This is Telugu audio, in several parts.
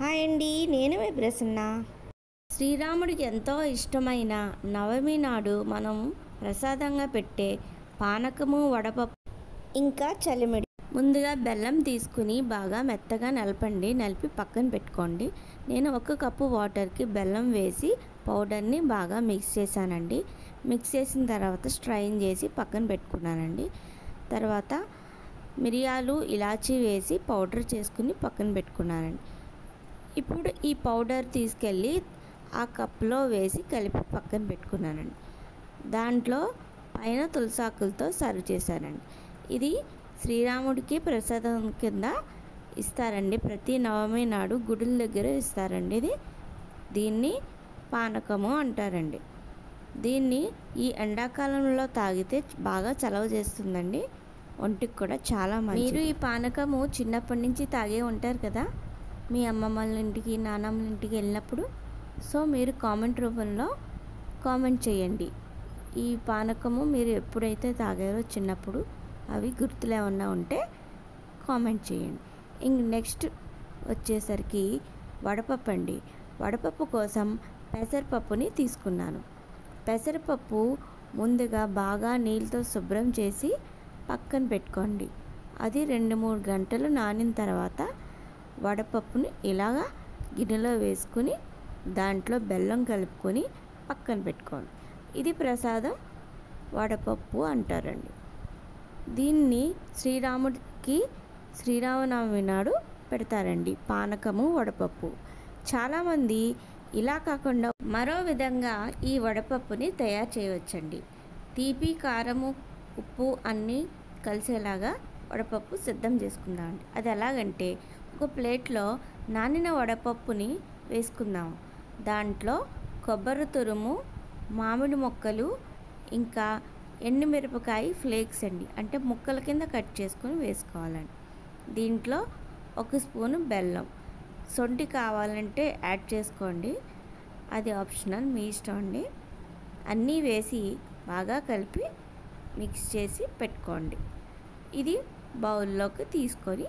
హాయ్ అండి, నేను మీ ప్రసన్న. శ్రీరాముడికి ఎంతో ఇష్టమైన నవమి నాడు మనం ప్రసాదంగా పెట్టే పానకము, వడపప్పు ఇంకా చలిమిడి. ముందుగా బెల్లం తీసుకుని బాగా మెత్తగా నలిపి పక్కన పెట్టుకోండి. నేను 1 కప్పు వాటర్కి బెల్లం వేసి పౌడర్ని బాగా మిక్స్ చేశానండి. మిక్స్ చేసిన తర్వాత స్ట్రైన్ చేసి పక్కన పెట్టుకున్నానండి. తర్వాత మిరియాలు, ఇలాచీ వేసి పౌడర్ చేసుకుని పక్కన పెట్టుకున్నానండి. ఇప్పుడు ఈ పౌడర్ తీసుకెళ్ళి ఆ కప్లో వేసి కలిపి పక్కన పెట్టుకున్నానండి. దాంట్లో పైన తులసాకులతో సర్వ్ చేశానండి. ఇది శ్రీరాముడికి ప్రసాదం కింద ఇస్తారండి. ప్రతి నవమి నాడు గుడుల దగ్గర ఇస్తారండి. దీన్ని పానకము అంటారండి. దీన్ని ఈ ఎండాకాలంలో తాగితే బాగా చలవ చేస్తుందండి. ఒంటికి కూడా చాలా మంచిది. మీరు ఈ పానకము చిన్నప్పటి నుంచి తాగే ఉంటారు కదా, మీ అమ్మమ్మల ఇంటికి, నాన్నమ్మల ఇంటికి వెళ్ళినప్పుడు. సో మీరు కామెంట్ రూపంలో కామెంట్ చేయండి. ఈ పానకము మీరు ఎప్పుడైతే తాగారో చిన్నప్పుడు, అవి గుర్తులు ఏమన్నా ఉంటే కామెంట్ చేయండి. నెక్స్ట్ వచ్చేసరికి వడపప్పు అండి. వడపప్పు కోసం పెసరపప్పుని తీసుకున్నాను. పెసరపప్పు ముందుగా బాగా నీళ్ళతో శుభ్రం చేసి పక్కన పెట్టుకోండి. అది 2-3 గంటలు నానిన తర్వాత వడపప్పుని ఇలాగా గిన్నెలో వేసుకుని దాంట్లో బెల్లం కలుపుకొని పక్కన పెట్టుకోండి. ఇది ప్రసాదం వడపప్పు అంటారండి. దీన్ని శ్రీరాముడికి శ్రీరామనవమి నాడు పెడతారండి, పానకము, వడపప్పు. చాలామంది ఇలా కాకుండా మరో విధంగా ఈ వడపప్పుని తయారు చేయవచ్చండి. తీపి, కారము, ఉప్పు అన్నీ కలిసేలాగా వడపప్పు సిద్ధం చేసుకుందామండి. అది ఎలాగంటే, ఒక ప్లేట్లో నానిన వడపప్పుని వేసుకుందాము. దాంట్లో కొబ్బరి తురుము, మామిడి ముక్కలు, ఇంకా ఎండుమిరపకాయ ఫ్లేక్స్ అండి, అంటే ముక్కల కింద కట్ చేసుకొని వేసుకోవాలండి. దీంట్లో 1 స్పూను బెల్లం, సొంటి కావాలంటే యాడ్ చేసుకోండి, అది ఆప్షనల్, మీ ఇష్టం అండి. అన్నీ వేసి బాగా కలిపి మిక్స్ చేసి పెట్టుకోండి. ఇది బౌల్లోకి తీసుకొని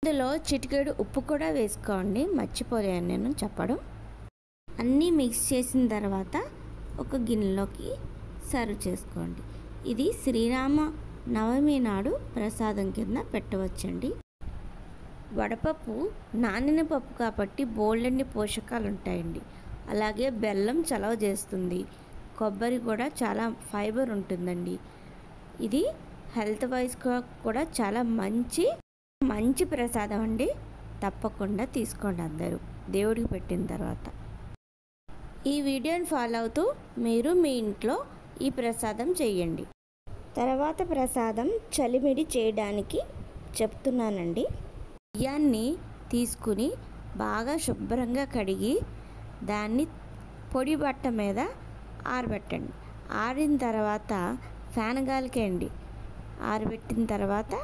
ఇందులో చిటికెడు ఉప్పు కూడా వేసుకోండి, మర్చిపోయాను నేను చెప్పడం. అన్నీ మిక్స్ చేసిన తర్వాత ఒక గిన్నెలోకి సర్వ్ చేసుకోండి. ఇది శ్రీరామ నవమి నాడు ప్రసాదం కింద పెట్టవచ్చండి. వడపప్పు నానిన పప్పు కాబట్టి బోల్డన్ని పోషకాలు ఉంటాయండి. అలాగే బెల్లం చలవ చేస్తుంది, కొబ్బరి కూడా చాలా ఫైబర్ ఉంటుందండి. ఇది హెల్త్ వైజ్ కూడా చాలా మంచి ప్రసాదం అండి. తప్పకుండా తీసుకోండి అందరూ దేవుడికి పెట్టిన తర్వాత. ఈ వీడియోని ఫాలో అవుతూ మీరు మీ ఇంట్లో ఈ ప్రసాదం చేయండి. తర్వాత ప్రసాదం చలిమిడి చేయడానికి చెప్తున్నానండి. బియ్యాన్ని తీసుకుని బాగా శుభ్రంగా కడిగి దాన్ని పొడి బట్ట మీద ఆరబెట్టండి. ఆరిన తర్వాత ఫ్యాన్ గాలికేయండి. ఆరబెట్టిన తర్వాత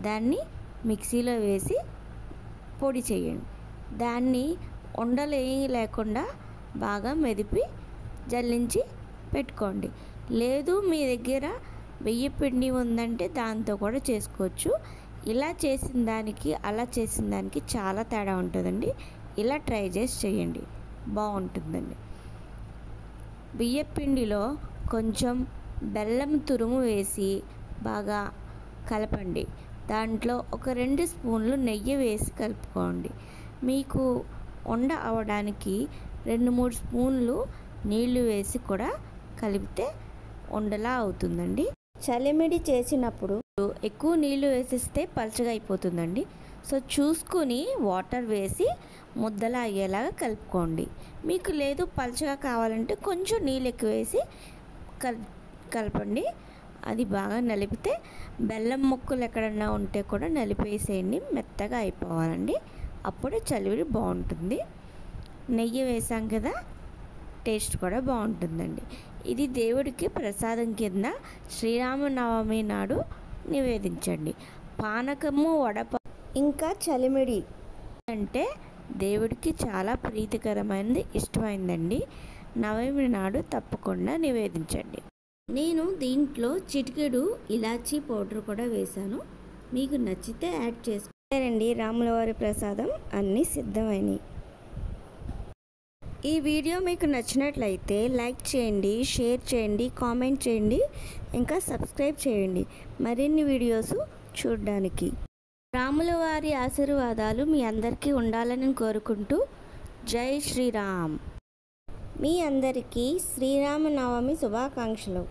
దాన్ని మిక్సీలో వేసి పొడి చేయండి. దాన్ని ఉండలు లేకుండా బాగా మెదిపి జల్లించి పెట్టుకోండి. లేదు మీ దగ్గర బియ్యం పిండి ఉందంటే దాంతో కూడా చేసుకోవచ్చు. ఇలా చేసిన దానికి అలా చేసిన దానికి చాలా తేడా ఉంటుందండి. ఇలా ట్రై చేసి చేయండి, బాగుంటుందండి. బియ్యం పిండిలో కొంచెం బెల్లం తురుము వేసి బాగా కలపండి. దాంట్లో ఒక 2 స్పూన్లు నెయ్యి వేసి కలుపుకోండి. మీకు ఉండ అవ్వడానికి 2-3 స్పూన్లు నీళ్లు వేసి కూడా కలిపితే ఉండలా అవుతుందండి. చలిమిడి చేసినప్పుడు ఎక్కువ నీళ్లు వేసిస్తే పలచగా అయిపోతుందండి. సో చూసుకుని వాటర్ వేసి ముద్దలా అయ్యేలాగా కలుపుకోండి. మీకు లేదు పలచగా కావాలంటే కొంచెం నీళ్ళు ఎక్కువ వేసి కలపండి. అది బాగా నలిపితే బెల్లం ముక్కలు ఎక్కడన్నా ఉంటే కూడా నలిపేసేయండి, మెత్తగా అయిపోవాలండి. అప్పుడే చలివిడి బాగుంటుంది. నెయ్యి వేసాం కదా, టేస్ట్ కూడా బాగుంటుందండి. ఇది దేవుడికి ప్రసాదం కింద శ్రీరామనవమి నాడు నివేదించండి. పానకము, వడపప్పు ఇంకా చలిమిడి అంటే దేవుడికి చాలా ప్రీతికరమైనది, ఇష్టమైందండి. నవమి నాడు తప్పకుండా నివేదించండి. నేను దీంట్లో చిటికెడు ఇలాచీ పౌడర్ కూడా వేశాను. మీకు నచ్చితే యాడ్ చేసుకోండి. రాములవారి ప్రసాదం అన్నీ సిద్ధమైనవి. ఈ వీడియో మీకు నచ్చినట్లయితే లైక్ చేయండి, షేర్ చేయండి, కామెంట్ చేయండి, ఇంకా సబ్స్క్రైబ్ చేయండి మరిన్ని వీడియోస్ చూడడానికి. రాముల వారి ఆశీర్వాదాలు మీ అందరికీ ఉండాలని కోరుకుంటూ జై శ్రీరామ్. మీ అందరికీ శ్రీరామనవమి శుభాకాంక్షలు.